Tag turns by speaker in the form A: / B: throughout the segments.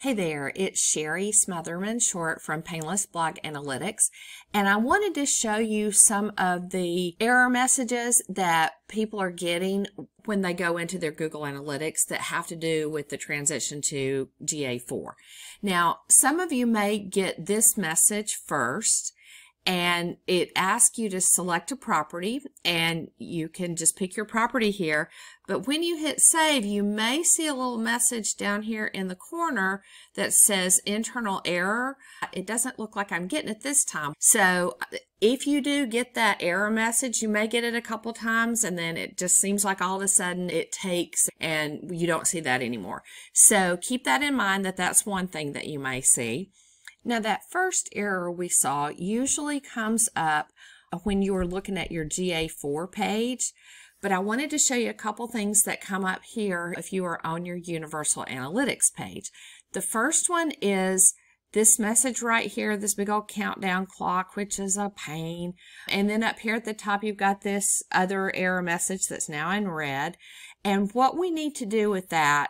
A: Hey there, it's Sherry Smotherman Short from Painless Blog Analytics, and I wanted to show you some of the error messages that people are getting when they go into their Google Analytics that have to do with the transition to GA4. Now, some of you may get this message first, and it asks you to select a property, and you can just pick your property here. But when you hit save, you may see a little message down here in the corner that says internal error. It doesn't look like I'm getting it this time. So if you do get that error message, you may get it a couple times, and then it just seems like all of a sudden it takes and you don't see that anymore. So keep that in mind, that that's one thing that you may see. Now, that first error we saw usually comes up when you are looking at your GA4 page, but I wanted to show you a couple things that come up here if you are on your Universal Analytics page. The first one is this message right here, this big old countdown clock, which is a pain. And then up here at the top, you've got this other error message that's now in red. And what we need to do with that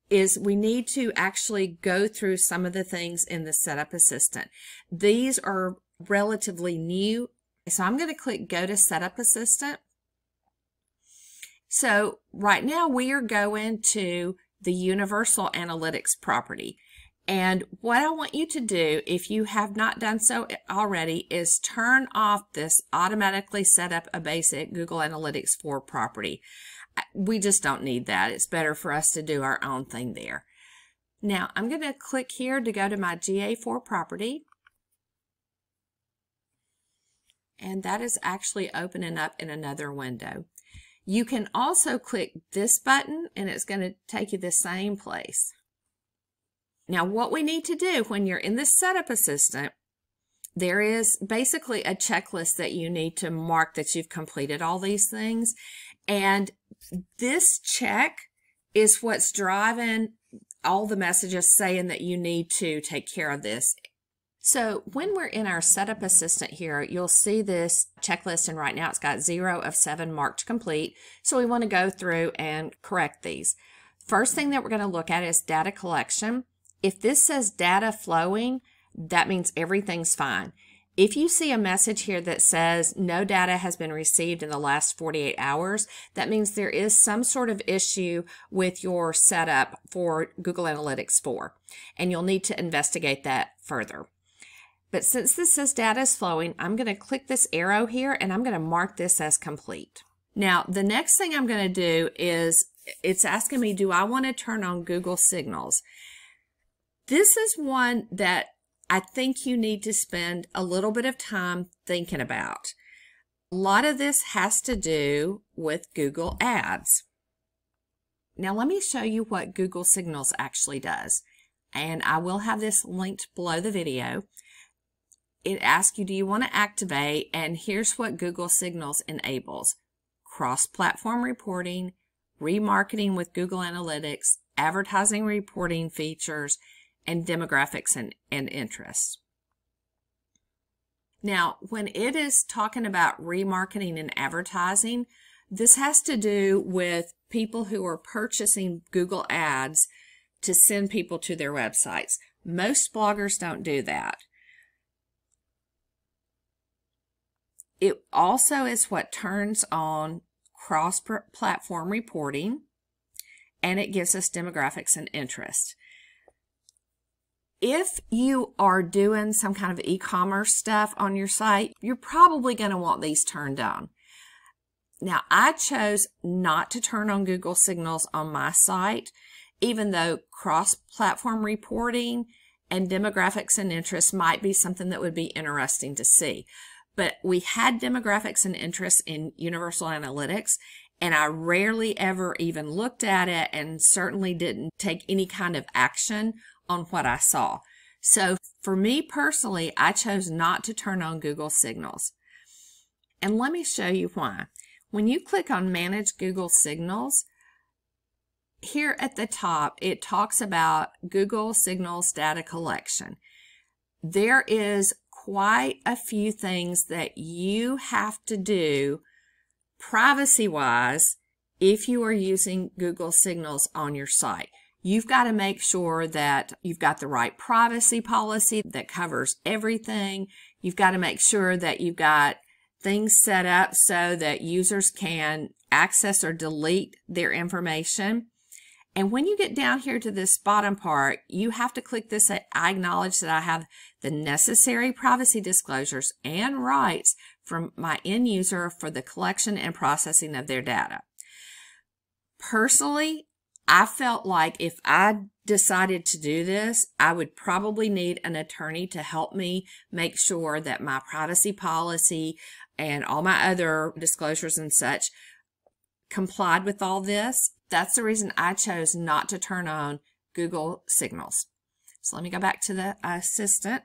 A: is we need to actually go through some of the things in the Setup Assistant. These are relatively new, so I'm going to click Go to Setup Assistant. So right now we are going to the Universal Analytics property. And what I want you to do, if you have not done so already, is turn off this automatically set up a basic Google Analytics 4 property. We just don't need that. It's better for us to do our own thing there. Now, I'm going to click here to go to my GA4 property. And that is actually opening up in another window. You can also click this button, and it's going to take you the same place. Now, what we need to do when you're in the Setup Assistant, there is basically a checklist that you need to mark that you've completed all these things. And this check is what's driving all the messages saying that you need to take care of this. So when we're in our Setup Assistant here, you'll see this checklist, and right now it's got 0 of 7 marked complete. So we want to go through and correct these. First thing that we're going to look at is data collection. If this says data flowing, that means everything's fine. If you see a message here that says no data has been received in the last 48 hours, that means there is some sort of issue with your setup for Google Analytics 4, and you'll need to investigate that further. But since this says data is flowing, I'm going to click this arrow here, and I'm going to mark this as complete. Now, the next thing I'm going to do is it's asking me, do I want to turn on Google Signals? This is one that I think you need to spend a little bit of time thinking about. A lot of this has to do with Google Ads. Now let me show you what Google Signals actually does. And I will have this linked below the video. It asks you, do you want to activate? And here's what Google Signals enables: cross-platform reporting, remarketing with Google Analytics, advertising reporting features, and demographics and interests. Now, when it is talking about remarketing and advertising, this has to do with people who are purchasing Google Ads to send people to their websites. Most bloggers don't do that. It also is what turns on cross-platform reporting, and it gives us demographics and interests. If you are doing some kind of e-commerce stuff on your site, you're probably going to want these turned on. Now, I chose not to turn on Google Signals on my site, even though cross-platform reporting and demographics and interests might be something that would be interesting to see. But we had demographics and interests in Universal Analytics, and I rarely ever even looked at it, and certainly didn't take any kind of action on what I saw. So for me personally, I chose not to turn on Google Signals. And let me show you why. When you click on Manage Google Signals, here at the top, it talks about Google Signals data collection. There is quite a few things that you have to do privacy-wise if you are using Google Signals on your site. You've got to make sure that you've got the right privacy policy that covers everything. You've got to make sure that you've got things set up so that users can access or delete their information. And when you get down here to this bottom part, you have to click this, I acknowledge that I have the necessary privacy disclosures and rights from my end user for the collection and processing of their data. Personally, I felt like if I decided to do this, I would probably need an attorney to help me make sure that my privacy policy and all my other disclosures and such complied with all this. That's the reason I chose not to turn on Google Signals. So let me go back to the assistant.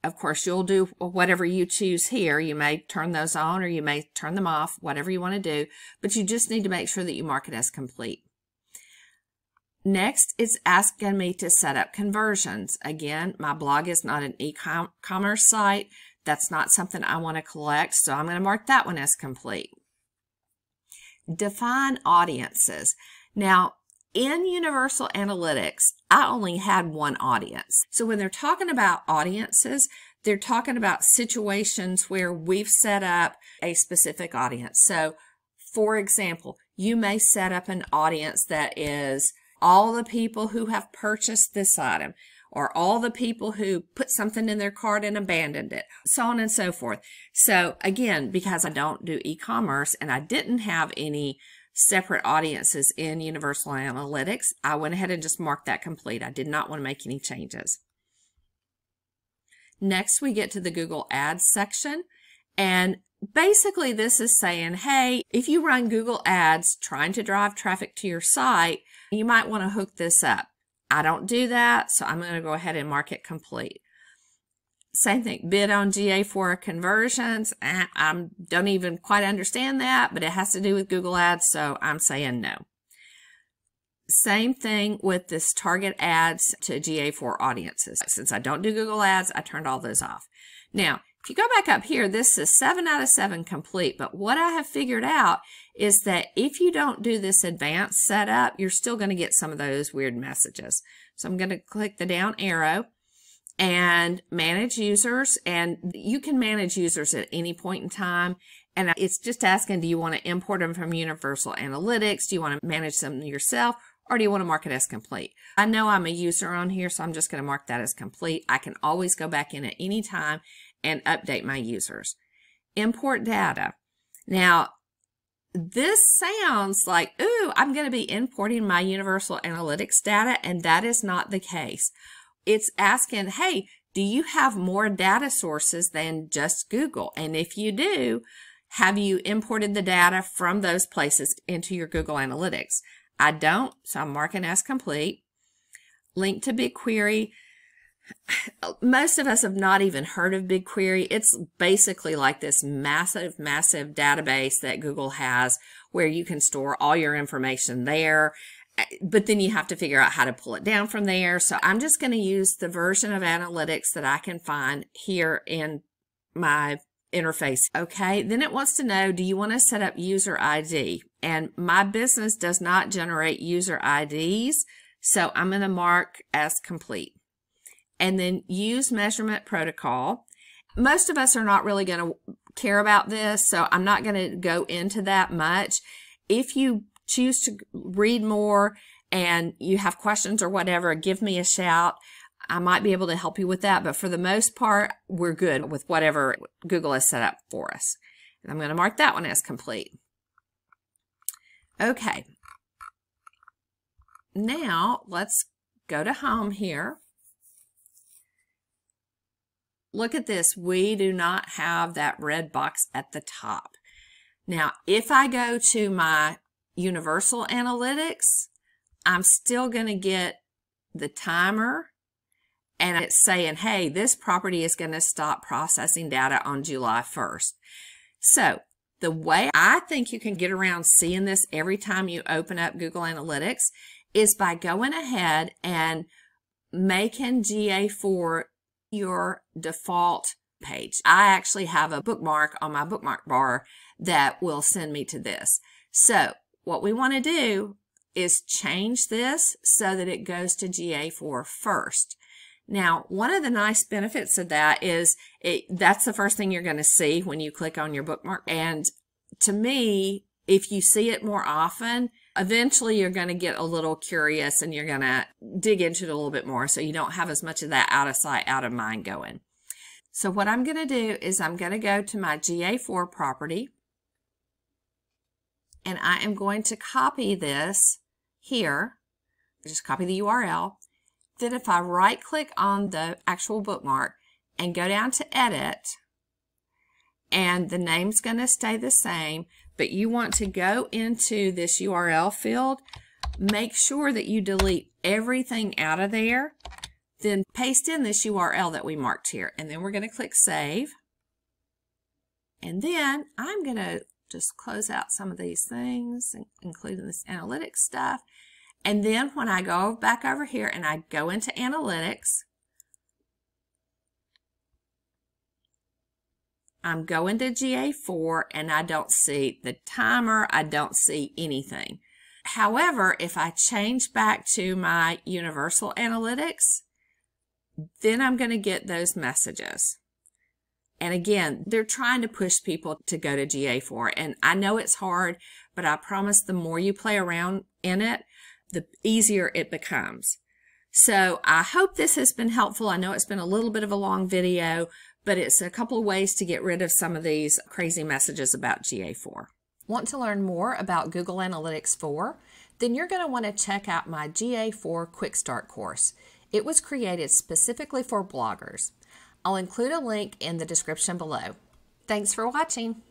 A: Of course, you'll do whatever you choose here. You may turn those on or you may turn them off, whatever you want to do, but you just need to make sure that you mark it as complete. Next, it's asking me to set up conversions. Again, my blog is not an e-commerce site. That's not something I want to collect, so I'm going to mark that one as complete. Define audiences. Now, in Universal Analytics, I only had one audience. So when they're talking about audiences, they're talking about situations where we've set up a specific audience. So, for example, you may set up an audience that is all the people who have purchased this item, or all the people who put something in their cart and abandoned it, so on and so forth. So again, because I don't do e-commerce and I didn't have any separate audiences in Universal Analytics, I went ahead and just marked that complete. I did not want to make any changes. Next, we get to the Google Ads section, and basically this is saying, hey, if you run Google Ads trying to drive traffic to your site, you might want to hook this up. I don't do that, so I'm going to go ahead and mark it complete. Same thing, bid on GA4 conversions. I don't even quite understand that, but it has to do with Google Ads, so I'm saying no. Same thing with this target ads to GA4 audiences. Since I don't do Google Ads, I turned all those off. Now, if you go back up here, this is 7 out of 7 complete, but what I have figured out is that if you don't do this advanced setup, you're still going to get some of those weird messages. So I'm going to click the down arrow and manage users, and you can manage users at any point in time, and it's just asking, do you want to import them from Universal Analytics? Do you want to manage them yourself? Or do you want to mark it as complete? I know I'm a user on here, so I'm just going to mark that as complete. I can always go back in at any time and update my users. Import data. Now, this sounds like, ooh, I'm going to be importing my Universal Analytics data, and that is not the case. It's asking, hey, do you have more data sources than just Google? And if you do, have you imported the data from those places into your Google Analytics? I don't, so I'm marking as complete. Link to BigQuery. Most of us have not even heard of BigQuery. It's basically like this massive, massive database that Google has where you can store all your information there, but then you have to figure out how to pull it down from there. So I'm just going to use the version of analytics that I can find here in my interface. Okay, then it wants to know, do you want to set up user ID? And my business does not generate user IDs, so I'm going to mark as complete. And then use measurement protocol. Most of us are not really going to care about this, so I'm not going to go into that much. If you choose to read more and you have questions or whatever, give me a shout. I might be able to help you with that, but for the most part, we're good with whatever Google has set up for us. And I'm going to mark that one as complete. Okay. Now, let's go to home here. Look at this. We do not have that red box at the top. Now, if I go to my Universal Analytics, I'm still going to get the timer, and it's saying, hey, this property is going to stop processing data on July 1st. So the way I think you can get around seeing this every time you open up Google Analytics is by going ahead and making GA4 your default page. I actually have a bookmark on my bookmark bar that will send me to this. So what we want to do is change this so that it goes to GA4 first. Now, one of the nice benefits of that is that's the first thing you're going to see when you click on your bookmark. And to me, if you see it more often, eventually you're going to get a little curious and you're going to dig into it a little bit more so you don't have as much of that out of sight, out of mind going. So what I'm going to do is I'm going to go to my GA4 property and I am going to copy this here. Just copy the URL. Then if I right click on the actual bookmark and go down to edit, and the name's going to stay the same, but you want to go into this URL field, make sure that you delete everything out of there, then paste in this URL that we marked here, and then we're going to click save. And then I'm going to just close out some of these things, including this analytics stuff. And then when I go back over here and I go into analytics, I'm going to GA4 and I don't see the timer, I don't see anything. However, if I change back to my universal analytics, then I'm going to get those messages. And again, they're trying to push people to go to GA4. And I know it's hard, but I promise the more you play around in it, the easier it becomes. So I hope this has been helpful. I know it's been a little bit of a long video, but it's a couple of ways to get rid of some of these crazy messages about GA4. Want to learn more about Google Analytics 4? Then you're going to want to check out my GA4 Quick Start course. It was created specifically for bloggers. I'll include a link in the description below. Thanks for watching.